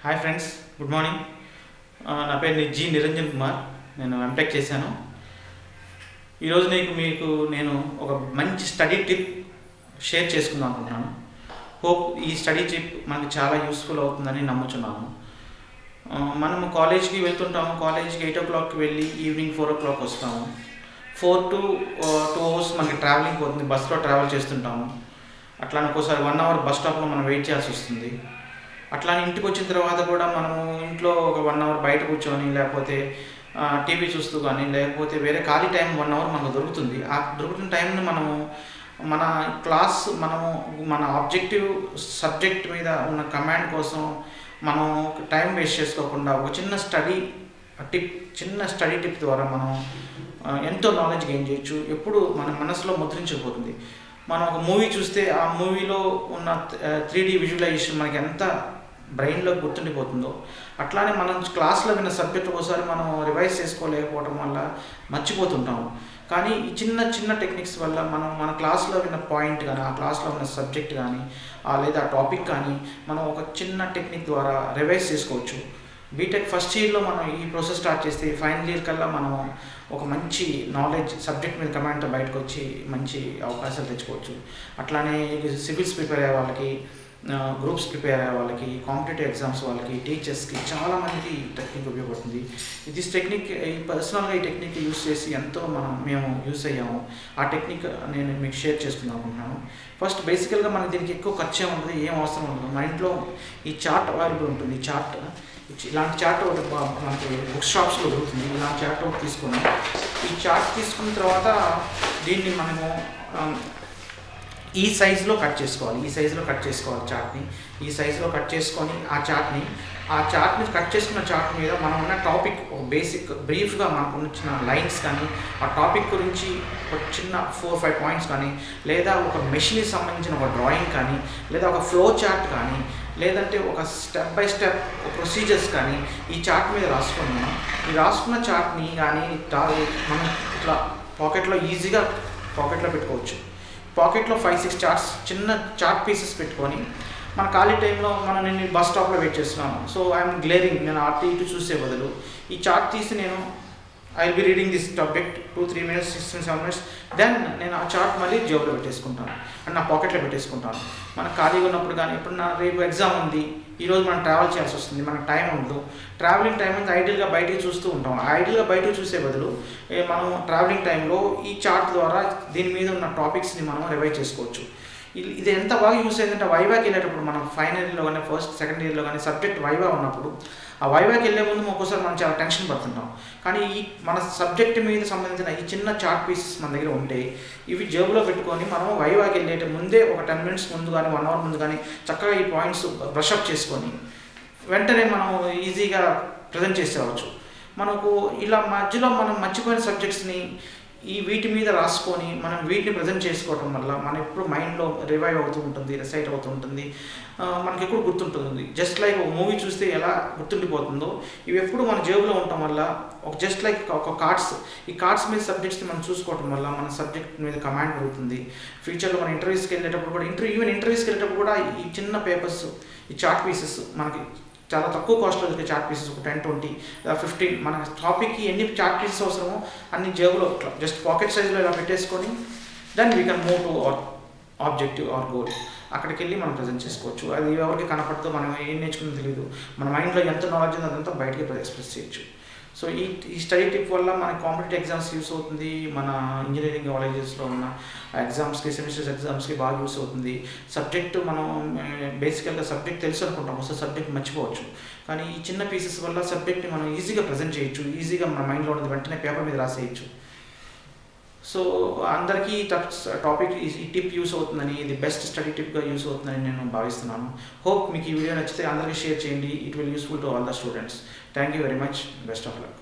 Hi friends, good morning. నా పేరు G Niranjan Kumar. నేను ఎంటెక్ చేశాను. ఈరోజు మీకు నేను ఒక మంచి స్టడీ టిప్ షేర్ చేసుకుందాం అనుకుంటున్నాను. హోప్ ఈ స్టడీ టిప్ మనకు చాలా యూస్ఫుల్ అవుతుందని నమ్ముతున్నాను. మనము కాలేజ్కి వెళ్తుంటాము. కాలేజ్కి 8 o'clock వెళ్ళి ఈవినింగ్ 4 o'clock వస్తాము. 4 to 2 hours మనకి ట్రావెలింగ్ పోతుంది. బస్సులో ట్రావెల్ చేస్తుంటాము. అట్లా ఒక్కోసారి 1 hour బస్ స్టాప్లో మనం వెయిట్ చేయాల్సి వస్తుంది. అట్లా ఇంటికి వచ్చిన తర్వాత కూడా మనము ఇంట్లో ఒక 1 hour బయట కూర్చొని, లేకపోతే టీవీ చూస్తూ కానీ, లేకపోతే వేరే ఖాళీ టైం 1 hour మనకు దొరుకుతుంది. ఆ దొరుకుతున్న టైంని మనము మన ఆబ్జెక్టివ్ సబ్జెక్ట్ మీద ఉన్న కమాండ్ కోసం మనం టైం వేస్ట్ చేసుకోకుండా ఒక చిన్న స్టడీ టిప్ ద్వారా మనం ఎంతో నాలెడ్జ్ గెయిన్ చేయొచ్చు. ఎప్పుడు మన మనసులో ముద్రించకపోతుంది. మనం ఒక మూవీ చూస్తే ఆ మూవీలో ఉన్న 3D విజువలైజేషన్ మనకి ఎంత బ్రెయిన్లో గుర్తుండిపోతుందో, అట్లానే మనం క్లాస్లో విన్న సబ్జెక్ట్ ఒకసారి మనం రివైజ్ చేసుకోలేకపోవడం వల్ల మర్చిపోతుంటాము. కానీ ఈ చిన్న టెక్నిక్స్ వల్ల మనం మన క్లాస్లో విన్న పాయింట్ కానీ, ఆ క్లాస్లో ఉన్న సబ్జెక్ట్ కానీ, లేదా ఆ టాపిక్ కానీ మనం ఒక చిన్న టెక్నిక్ ద్వారా రివైజ్ చేసుకోవచ్చు. బీటెక్ ఫస్ట్ ఇయర్లో మనం ఈ ప్రాసెస్ స్టార్ట్ చేస్తే ఫైనల్ ఇయర్ కల్లా మనం ఒక మంచి నాలెడ్జ్ సబ్జెక్ట్ మీద కమాండ్తో బయటకు వచ్చి మంచి అవకాశాలు తెచ్చుకోవచ్చు. అట్లానే సివిల్స్ ప్రిపేర్ అయ్యే వాళ్ళకి, గ్రూప్స్ ప్రిపేర్ అయ్యే వాళ్ళకి, కాంపిటేటివ్ ఎగ్జామ్స్ వాళ్ళకి, టీచర్స్కి చాలామందికి ఈ టెక్నిక్ ఉపయోగపడుతుంది. టెక్నిక్ పర్సనల్గా ఈ టెక్నిక్ యూస్ చేసి మేము యూస్ అయ్యాము. ఆ టెక్నిక్ నేను మీకు షేర్ చేసుకుందాం అనుకుంటున్నాను. ఫస్ట్ బేసికల్గా మనకి దీనికి ఎక్కువ ఖర్చు ఉంటుంది, ఏం అవసరం ఉండదు. మన ఇంట్లో ఈ చార్ట్ అవైలబుల్ ఉంటుంది. ఇలాంటి చార్ట్ ఒకటి మనకి బుక్ షాప్స్లో దొరుకుతుంది. ఇలాంటి చార్ట్ ఒకటి తీసుకున్నాం. ఈ చార్ట్ తీసుకున్న తర్వాత దీన్ని మనము ఈ సైజులో కట్ చేసుకోవాలి. చార్ట్ని ఈ సైజులో కట్ చేసుకొని ఆ చార్ట్ని కట్ చేసుకున్న చార్ట్ మీద మనం ఉన్న టాపిక్ ఒక బేసిక్ బ్రీఫ్గా మనకు వచ్చిన లైన్స్ కానీ, ఆ టాపిక్ గురించి ఒక చిన్న 4-5 పాయింట్స్ కానీ, లేదా ఒక మెషిన్కి సంబంధించిన ఒక డ్రాయింగ్ కానీ, లేదా ఒక ఫ్లో చార్ట్ కానీ, లేదంటే ఒక స్టెప్ బై స్టెప్ ప్రొసీజర్స్ కానీ ఈ చార్ట్ మీద రాసుకున్నాం. ఈ రాసుకున్న చార్ట్ని కానీ మనం ఇట్లా ఈజీగా పాకెట్లో పెట్టుకోవచ్చు. పాకెట్లో 5-6 చార్ట్స్, చిన్న చార్ట్ పీసెస్ పెట్టుకొని మన ఖాళీ టైంలో నేను బస్ స్టాప్లో వెయిట్ చేస్తున్నాను. సో ఐఎమ్ గ్లేరింగ్, నేను అటు ఇటు చూసే బదులు ఈ చార్ట్ తీసి I will be reading this subject 2-3 minutes, 6-7 minutes. Then నేను ఆ చార్ట్ మళ్ళీ జేబులో పెట్టేసుకుంటాను అండ్ నా పాకెట్లో పెట్టేసుకుంటాను. మనకు ఖాళీగా ఉన్నప్పుడు కానీ, ఇప్పుడు రేపు ఎగ్జామ్ ఉంది, ఈరోజు మనం ట్రావెల్ చేయాల్సి వస్తుంది, మనకు టైం ఉండదు. ట్రావెలింగ్ టైం అంతా ఐడియల్గా బయటికి చూస్తూ ఉంటాం. ఐడియల్గా బయటకు చూసే బదులు మనం ట్రావెలింగ్ టైంలో ఈ చార్ట్ ద్వారా దీని మీద ఉన్న టాపిక్స్ని మనం రివైజ్ చేసుకోవచ్చు. ఇది ఎంత బాగా యూస్ అయిందంటే, వైవాకి వెళ్ళేటప్పుడు మనం ఫైనల్ ఇయర్లో కానీ, సెకండ్ ఇయర్లో కానీ సబ్జెక్ట్ వైవా ఉన్నప్పుడు, ఆ వైవాకి వెళ్ళే ముందు ఒక్కోసారి మనం చాలా టెన్షన్ పడుతుంటాం. కానీ మన సబ్జెక్ట్ మీద సంబంధించిన ఈ చిన్న చార్ట్ పీసెస్ మన దగ్గర ఉంటే, ఇవి జేబులో పెట్టుకొని మనం వైవాకి వెళ్ళేట ముందే ఒక 10 minutes ముందు కానీ, 1 hour ముందు కానీ చక్కగా ఈ పాయింట్స్ బ్రషప్ చేసుకొని వెంటనే మనం ఈజీగా ప్రజెంట్ చేసేవచ్చు. మనకు ఇలా మధ్యలో మనం మర్చిపోయిన సబ్జెక్ట్స్ని వీటి మీద రాసుకొని మనం వీటిని ప్రజెంట్ చేసుకోవడం వల్ల మన ఎప్పుడు మైండ్లో రివైవ్ అవుతూ ఉంటుంది, రిసైట్ అవుతూ ఉంటుంది, మనకి ఎప్పుడు గుర్తుంటుంది. జస్ట్ లైక్ ఒక మూవీ చూస్తే ఎలా గుర్తుండిపోతుందో, ఇవి ఎప్పుడు మన జేబులో ఉండటం వల్ల జస్ట్ లైక్ ఒక ఈ కార్డ్స్ మీద సబ్జెక్ట్స్ని మనం చూసుకోవడం వల్ల మన సబ్జెక్ట్ మీద కమాండ్ పెరుగుతుంది. ఫ్యూచర్లో మన ఇంటర్వ్యూస్కి వెళ్ళేటప్పుడు కూడా ఇంటర్వ్యూస్కి వెళ్ళేటప్పుడు కూడా ఈ చిన్న పేపర్స్, ఈ చార్ట్ పీసెస్ మనకి చాలా తక్కువ కాస్ట్లో దొరికే చార్ట్ పీసెస్, ఒక 10-20 15 మన టాపిక్కి ఎన్ని చార్ట్ పీసెస్ అవసరమో అన్ని జేబులో జస్ట్ పాకెట్ సైజ్లో ఇలా పెట్టేసుకొని then we can move to our objective or goal. అక్కడికి వెళ్ళి మనం ప్రజెంట్ చేసుకోవచ్చు. అది ఎవరికి కనపడుతూ మనం ఏం నేర్చుకుని తెలియదు. మన మైండ్లో ఎంత నాలెడ్జ్ ఉందో అదంతా బయటకి ఎక్స్ప్రెస్ చేయొచ్చు. సో ఈ స్టడీ టిప్ వల్ల మన కాంపిటేటివ్ ఎగ్జామ్స్ యూస్ అవుతుంది. మన ఇంజనీరింగ్ కాలేజెస్లో ఉన్న ఎగ్జామ్స్కి, సెమిస్టర్స్ ఎగ్జామ్స్కి బాగా యూస్ అవుతుంది. సబ్జెక్టు మనం బేసికల్గా సబ్జెక్ట్ తెలుసు అనుకుంటాం, సో సబ్జెక్ట్ మర్చిపోవచ్చు. కానీ ఈ చిన్న పీసెస్ వల్ల సబ్జెక్ట్ని మనం ఈజీగా ప్రజెంట్ చేయొచ్చు, ఈజీగా మన మైండ్లో ఉన్నది వెంటనే పేపర్ మీద రాసేయచ్చు. సో అందరికీ టాపిక్ ఈ టిప్ యూస్ అవుతుందని, ఇది బెస్ట్ స్టడీ టిప్గా యూస్ అవుతుందని నేను భావిస్తున్నాను. హోప్ మీకు ఈ వీడియో నచ్చితే అందరికీ షేర్ చేయండి. It will useful to all the students. Thank you very much. Best of luck.